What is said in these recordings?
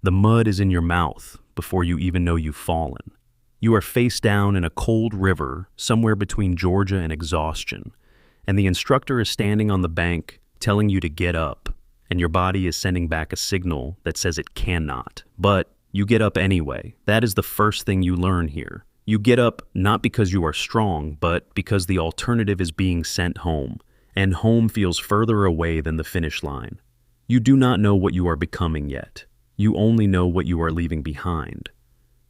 The mud is in your mouth before you even know you've fallen. You are face down in a cold river somewhere between Georgia and exhaustion, and the instructor is standing on the bank telling you to get up, and your body is sending back a signal that says it cannot. But you get up anyway. That is the first thing you learn here. You get up not because you are strong, but because the alternative is being sent home, and home feels further away than the finish line. You do not know what you are becoming yet. You only know what you are leaving behind.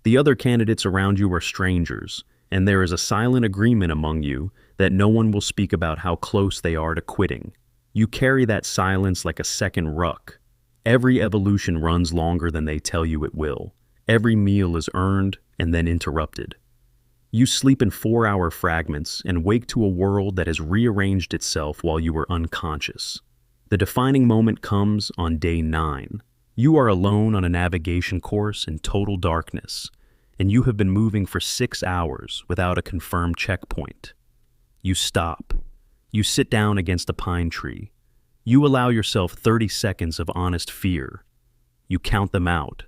The other candidates around you are strangers, and there is a silent agreement among you that no one will speak about how close they are to quitting. You carry that silence like a second ruck. Every evolution runs longer than they tell you it will. Every meal is earned and then interrupted. You sleep in 4-hour fragments and wake to a world that has rearranged itself while you were unconscious. The defining moment comes on day 9. You are alone on a navigation course in total darkness, and you have been moving for 6 hours without a confirmed checkpoint. You stop. You sit down against a pine tree. You allow yourself 30 seconds of honest fear. You count them out.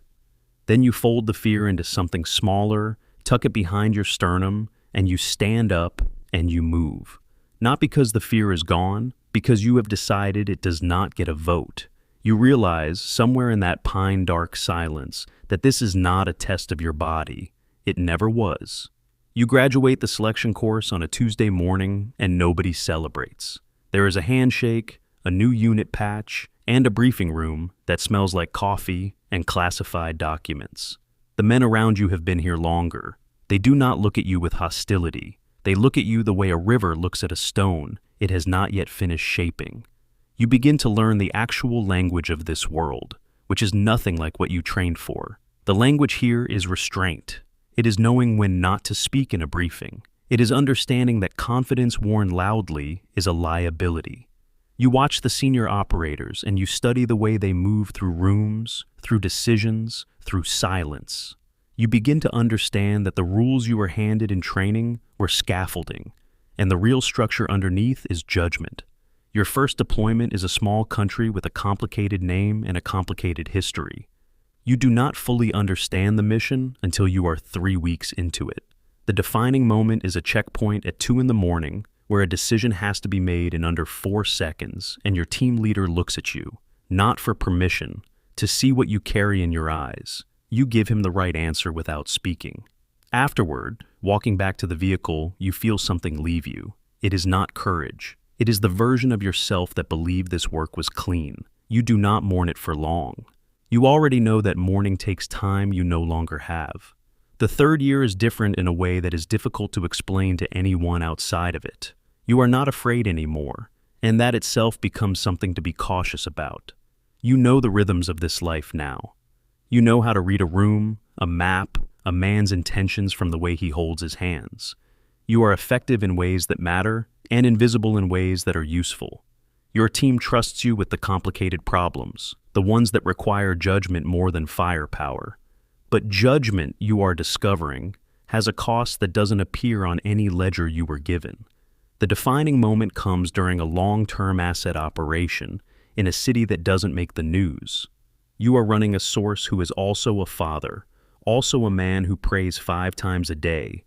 Then you fold the fear into something smaller, tuck it behind your sternum, and you stand up and you move. Not because the fear is gone, because you have decided it does not get a vote. You realize, somewhere in that pine-dark silence, that this is not a test of your body. It never was. You graduate the selection course on a Tuesday morning, and nobody celebrates. There is a handshake, a new unit patch, and a briefing room that smells like coffee and classified documents. The men around you have been here longer. They do not look at you with hostility. They look at you the way a river looks at a stone it has not yet finished shaping. You begin to learn the actual language of this world, which is nothing like what you trained for. The language here is restraint. It is knowing when not to speak in a briefing. It is understanding that confidence worn loudly is a liability. You watch the senior operators and you study the way they move through rooms, through decisions, through silence. You begin to understand that the rules you were handed in training were scaffolding, and the real structure underneath is judgment. Your first deployment is a small country with a complicated name and a complicated history. You do not fully understand the mission until you are 3 weeks into it. The defining moment is a checkpoint at 2 a.m. where a decision has to be made in under 4 seconds, and your team leader looks at you, not for permission, to see what you carry in your eyes. You give him the right answer without speaking. Afterward, walking back to the vehicle, you feel something leave you. It is not courage. It is the version of yourself that believed this work was clean. You do not mourn it for long. You already know that mourning takes time you no longer have. The 3rd year is different in a way that is difficult to explain to anyone outside of it. You are not afraid anymore, and that itself becomes something to be cautious about. You know the rhythms of this life now. You know how to read a room, a map, a man's intentions from the way he holds his hands. You are effective in ways that matter, and invisible in ways that are useful. Your team trusts you with the complicated problems, the ones that require judgment more than firepower. But judgment, you are discovering, has a cost that doesn't appear on any ledger you were given. The defining moment comes during a long-term asset operation in a city that doesn't make the news. You are running a source who is also a father, also a man who prays 5 times a day,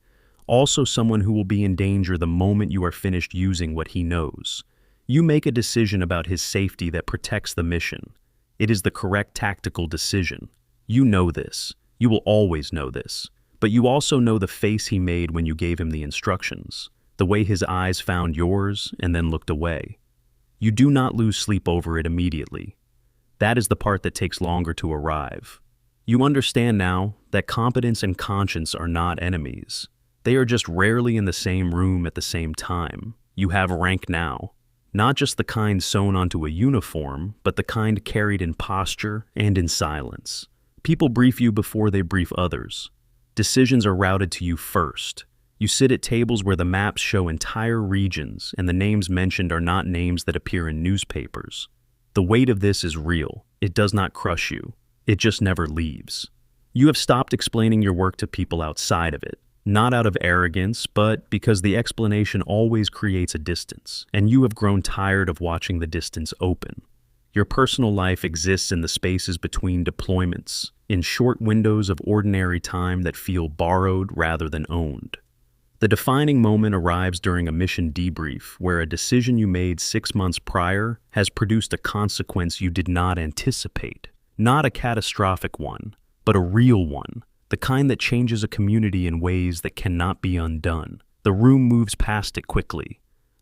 also someone who will be in danger the moment you are finished using what he knows. You make a decision about his safety that protects the mission. It is the correct tactical decision. You know this. You will always know this. But you also know the face he made when you gave him the instructions, the way his eyes found yours and then looked away. You do not lose sleep over it immediately. That is the part that takes longer to arrive. You understand now that competence and conscience are not enemies. They are just rarely in the same room at the same time. You have rank now. Not just the kind sewn onto a uniform, but the kind carried in posture and in silence. People brief you before they brief others. Decisions are routed to you first. You sit at tables where the maps show entire regions, and the names mentioned are not names that appear in newspapers. The weight of this is real. It does not crush you. It just never leaves. You have stopped explaining your work to people outside of it. Not out of arrogance, but because the explanation always creates a distance, and you have grown tired of watching the distance open. Your personal life exists in the spaces between deployments, in short windows of ordinary time that feel borrowed rather than owned. The defining moment arrives during a mission debrief where a decision you made 6 months prior has produced a consequence you did not anticipate. Not a catastrophic one, but a real one, the kind that changes a community in ways that cannot be undone. The room moves past it quickly.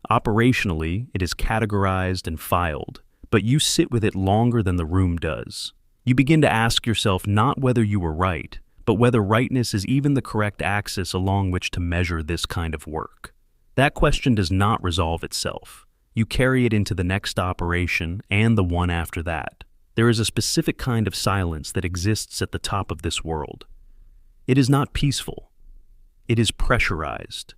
Operationally, it is categorized and filed, but you sit with it longer than the room does. You begin to ask yourself not whether you were right, but whether rightness is even the correct axis along which to measure this kind of work. That question does not resolve itself. You carry it into the next operation and the one after that. There is a specific kind of silence that exists at the top of this world. It is not peaceful. It is pressurized.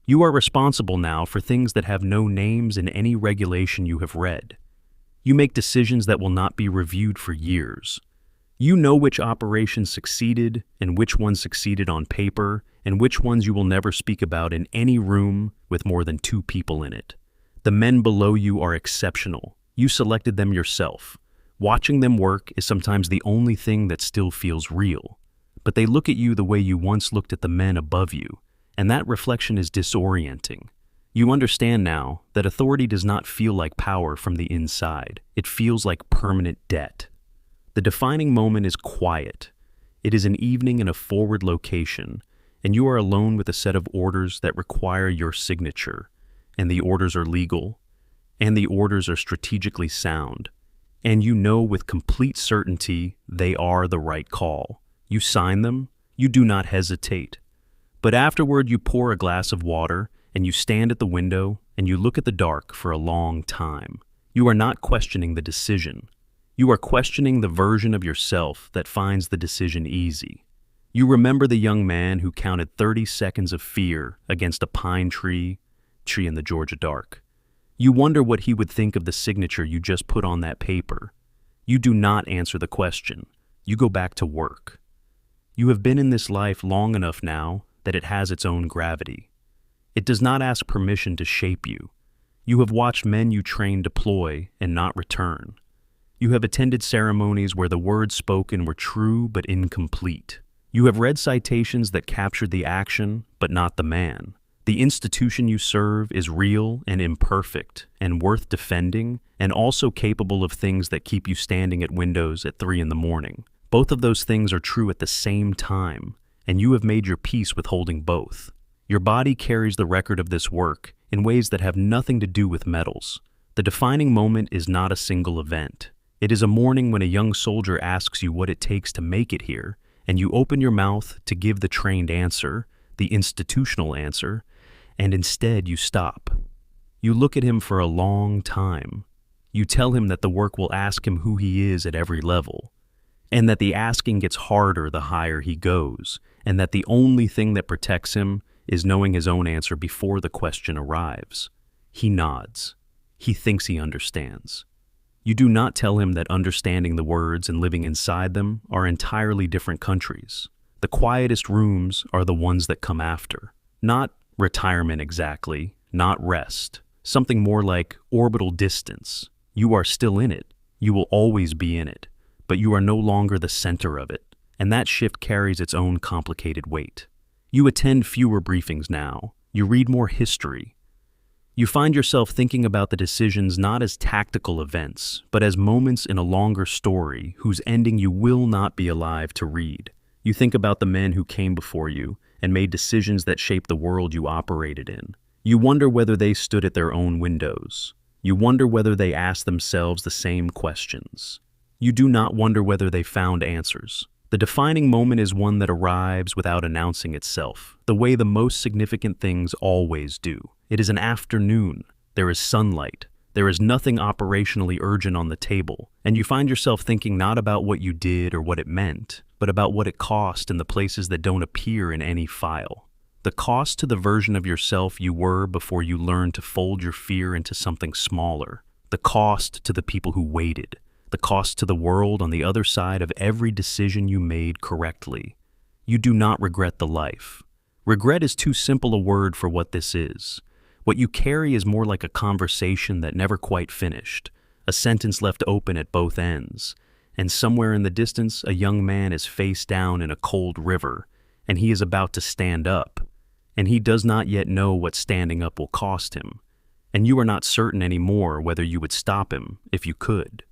You are responsible now for things that have no names in any regulation you have read. You make decisions that will not be reviewed for years. You know which operations succeeded and which ones succeeded on paper and which ones you will never speak about in any room with more than 2 people in it. The men below you are exceptional. You selected them yourself. Watching them work is sometimes the only thing that still feels real. But they look at you the way you once looked at the men above you, and that reflection is disorienting. You understand now that authority does not feel like power from the inside. It feels like permanent debt. The defining moment is quiet. It is an evening in a forward location, and you are alone with a set of orders that require your signature, and the orders are legal, and the orders are strategically sound, and you know with complete certainty they are the right call. You sign them, you do not hesitate. But afterward you pour a glass of water, and you stand at the window, and you look at the dark for a long time. You are not questioning the decision. You are questioning the version of yourself that finds the decision easy. You remember the young man who counted 30 seconds of fear against a pine tree in the Georgia dark. You wonder what he would think of the signature you just put on that paper. You do not answer the question. You go back to work. You have been in this life long enough now that it has its own gravity. It does not ask permission to shape you. You have watched men you train deploy and not return. You have attended ceremonies where the words spoken were true but incomplete. You have read citations that captured the action but not the man. The institution you serve is real and imperfect and worth defending and also capable of things that keep you standing at windows at 3 a.m. Both of those things are true at the same time, and you have made your peace with holding both. Your body carries the record of this work in ways that have nothing to do with medals. The defining moment is not a single event. It is a morning when a young soldier asks you what it takes to make it here, and you open your mouth to give the trained answer, the institutional answer, and instead you stop. You look at him for a long time. You tell him that the work will ask him who he is at every level, and that the asking gets harder the higher he goes, and that the only thing that protects him is knowing his own answer before the question arrives. He nods. He thinks he understands. You do not tell him that understanding the words and living inside them are entirely different countries. The quietest rooms are the ones that come after. Not retirement exactly, not rest. Something more like orbital distance. You are still in it. You will always be in it. But you are no longer the center of it. And that shift carries its own complicated weight. You attend fewer briefings now. You read more history. You find yourself thinking about the decisions not as tactical events, but as moments in a longer story whose ending you will not be alive to read. You think about the men who came before you and made decisions that shaped the world you operated in. You wonder whether they stood at their own windows. You wonder whether they asked themselves the same questions. You do not wonder whether they found answers. The defining moment is one that arrives without announcing itself, the way the most significant things always do. It is an afternoon. There is sunlight. There is nothing operationally urgent on the table, and you find yourself thinking not about what you did or what it meant, but about what it cost in the places that don't appear in any file. The cost to the version of yourself you were before you learned to fold your fear into something smaller. The cost to the people who waited. The cost to the world on the other side of every decision you made correctly. You do not regret the life. Regret is too simple a word for what this is. What you carry is more like a conversation that never quite finished, a sentence left open at both ends, and somewhere in the distance a young man is face down in a cold river, and he is about to stand up, and he does not yet know what standing up will cost him, and you are not certain anymore whether you would stop him if you could.